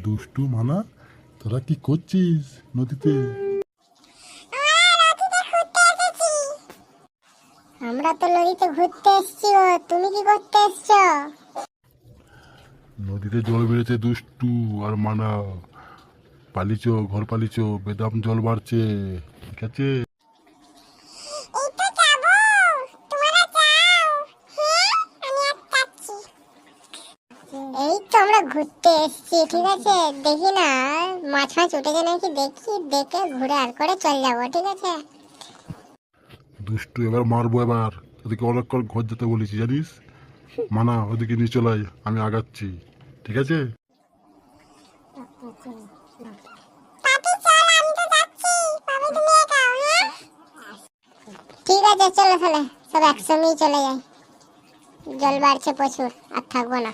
দুষ্টু মানা, তোরা কি করছিস নদীতে? আমরা তো নদীতে ঘুরতে এসেছি গো, তুমি কি করতে এসছো? নদীতে জল বেড়েছে দুষ্টু আর মানা, পালিছো ঘর পালিছো, বেদাম জল বাড়ছে, ঠিক আছে? এই তো যাবো, তোমরা যাও। হ্যাঁ, আমি আর যাচ্ছি। এই তো আমরা ঘুরতে এসেছি, ঠিক আছে? দেখি না মাছ ফাছ উঠেছে নাকি, দেখি দেখে ঘুরে আর করে চলে যাবো, ঠিক আছে? দুষ্টু এবার মারবো, এবার ওদিকে অনেকক্ষণ ঘর যেতে বলেছি জানিস। মানা ওদিকে নিয়ে চলে আয়, আমি আগাচ্ছি, ঠিক আছে? পাপি চল, আমি তো যাচ্ছি। পাপি তুমি একাও, হ্যাঁ? ঠিক আছে, চলো তাহলে সব একসঙ্গেই চলে যাই। জল বাড়ছে প্রচুর, আর থাকবো না।